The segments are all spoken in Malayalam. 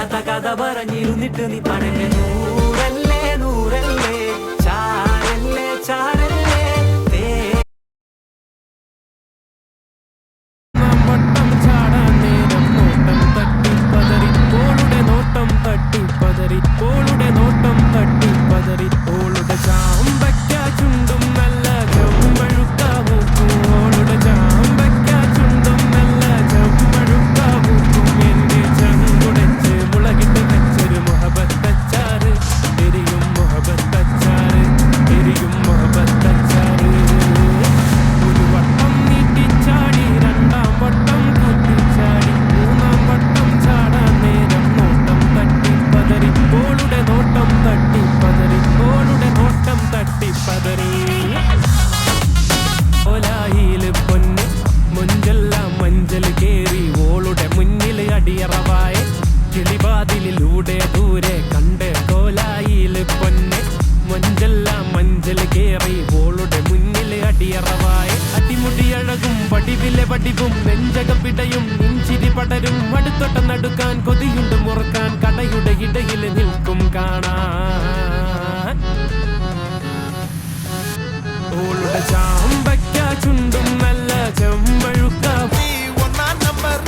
തീരാത്ത കഥ പറഞ്ഞിരുന്നിട്ട് നീ പറഞ്ഞ നൂറല്ലേ നൂറല്ലേ ചാരല്ലേ ചാരല്ലേ വട്ടം ചാടാൻ നേരം നോട്ടം തട്ടി പതറി ഓളുടെ നോട്ടം തട്ടി പതറി ഓളുടെ നോട്ടം തട്ടി പതറി ഓളുടെ ചാമ്പയ്ക്ക ചുണ്ടും നല്ല ചെമ്പഴുക്ക പൂക്കും ഓളുടെ ചാമ്പയ്ക്ക ചുണ്ടും നല്ല ചെമ്പഴുക്ക പൂക്കും എന്റെ ചങ്കുടച്ച് മുളകിട്ട് വെച്ചൊരു മുഹബത്തച്ചാറ് എരിയും മുഹബത്തച്ചാറ് എരിയും മുഹബത്തച്ചാറ് ഒരു വട്ടം നീട്ടിച്ചാടി രണ്ടാം വട്ടം കുത്തിച്ചാടി മൂന്നാം വട്ടം ചാടാൻ നേരം നോട്ടം തട്ടി പതറി ഓളുടെ നോട്ടം തട്ടി പതറി ഓളുടെ നോട്ടം തട്ടി പതറി ഓലായില് പൊന്ന് മുഞ്ചെല്ലാം മഞ്ചൽ കേറി ഓളുടെ മുന്നിൽ അടിയറവായി കിളിവാതിലൂടെ ദൂരെ കണ്ട് കോലായില് പൊന്ന് മഞ്ചെല്ലാം മഞ്ചൽ കേറി ഓളുടെ മുന്നിൽ അടിയറവായി അടിമുടിയഴകും വടിവിലെ വടിവും നെഞ്ചകപ്പിടയും നെഞ്ചിരി പടരും അടുത്തൊട്ട നടുക്കാൻ കൊതിയുണ്ട് മുറക്കാൻ കടയുടെ ഇടയിൽ നിൽക്കും കാണാൻ ഓളുടെ ചാമ്പയ്ക്ക ചുണ്ടും നല്ല ചെമ്പഴുക്ക നമ്പർ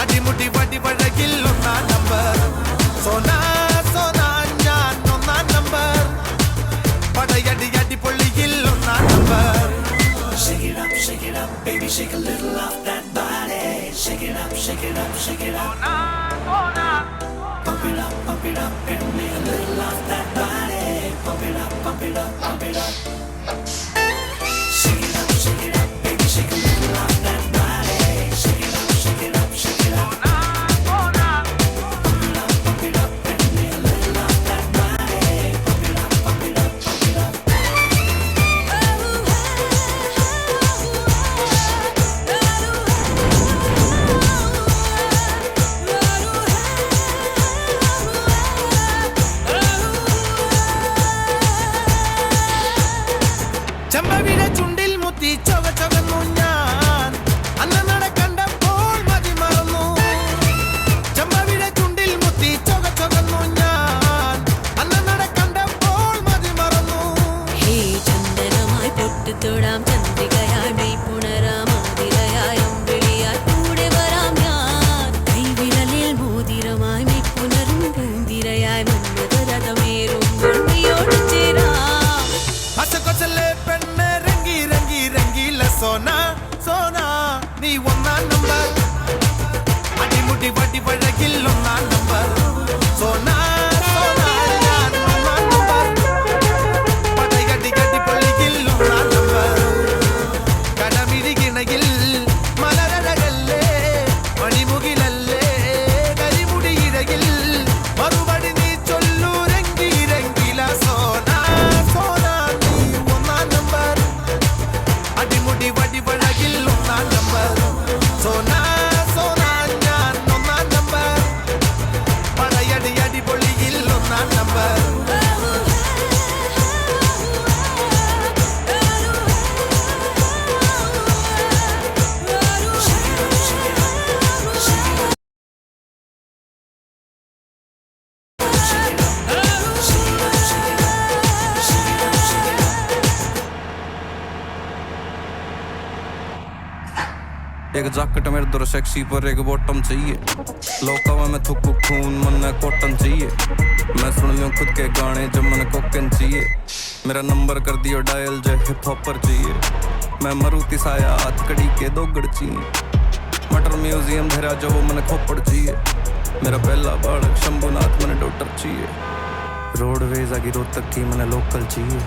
അടിമുടി വടിവഴകിൽ ഒന്നാം നമ്പർ സോനാ സോനാ ഞാൻ ഒന്നാം നമ്പർ പടയടി അടിപൊളിയിൽ ഒന്നാം number Shake it up, baby, shake a little off that body. Shake it up, shake it up, shake it up. Pump it up, and me a little off that body. Pump it up, pump it up, pump it up. Shake it up, baby, shake a little off that body. Shake it up, shake it up, shake it up. Pump it up, and me a little off that body. Pump it up, pump it up, pump it up. ചെമ്പവിഴ ചുണ്ടിൽ മുത്തി ചൊക ചൊകന്നു ഞാൻ അന്ന് നടക്കണ്ടപ്പോൾ മതി മറന്നു ചെമ്പവിഴ ചുണ്ടിൽ മുത്തി ചൊക ചൊകന്നു ഞാൻ അന്ന് നടക്കണ്ടപ്പോൾ മതി മറന്നു ഹേ ചന്ദനമായി പൊട്ടിത്തൊടാം ചന്ദ്രികയായി മെയ് പുണരാം ആതിരയായി അമ്പിളിയായി കൂടെ വരാം ഞാൻ കൈവിരലിൽ മോതിരമായി മെയ് പുണരും പൂന്തിരയായി മന്മഥരഥമേറുമ്പോൾ നീയോട് ചേരാം അസകൊസലെ പെണ്ണെ രംഗി രംഗി രംഗീല സോന സോന നീ ഒന്നാം നമ്പർ അടിമുടി വടിവഴകിൽ ഒന്നാം നമ്പർ സോന സോന ഞാൻ ഒന്നാം നമ്പർ പടയടി അടിപൊളിയിൽ ഒന്നാം നമ്പർ കടമിരികിണയിൽ മലരഴകല്ലേ മണിമുകിലല്ലേ കരിമുടി ഇഴകിൽ മറുപടി നീ ചൊല്ലു രംഗി രംഗീല സോന സോന നീ ഒന്നാം നമ്പർ അടിമുടി വടിവഴകിൽ ഒന്നാം നമ്പർ സോന സോന ഞാൻ ഒന്നാം നമ്പർ പടയടി അടിപൊളിയിൽ ഒന്നാം നമ്പർ एक जैकेट मेरे दर सेक्सी पर एक बॉटम चाहिए लोका में थुक खून मन कॉटन चाहिए मैं सुन लूं खुद के गाने जब मन कोकन चाहिए मेरा नंबर कर दियो डायल जो हिप हॉपर चाहिए मैं मरुति साया हाथ कड़ी के दो गड़ चाहिए मटर म्यूजियम धरा जो वो मन खोपड़ चाहिए मेरा पहला बालक शंभुनाथ मन डॉक्टर चाहिए रोडवेज आगे रोहतक की मन लोकल चाहिए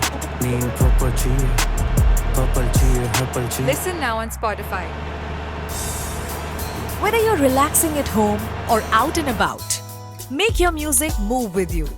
नींद प्रॉपर चाहिए पर्पल चाहिए हर्पल चाहिए Listen now on Spotify. Whether you're relaxing at home or out and about, make your music move with you.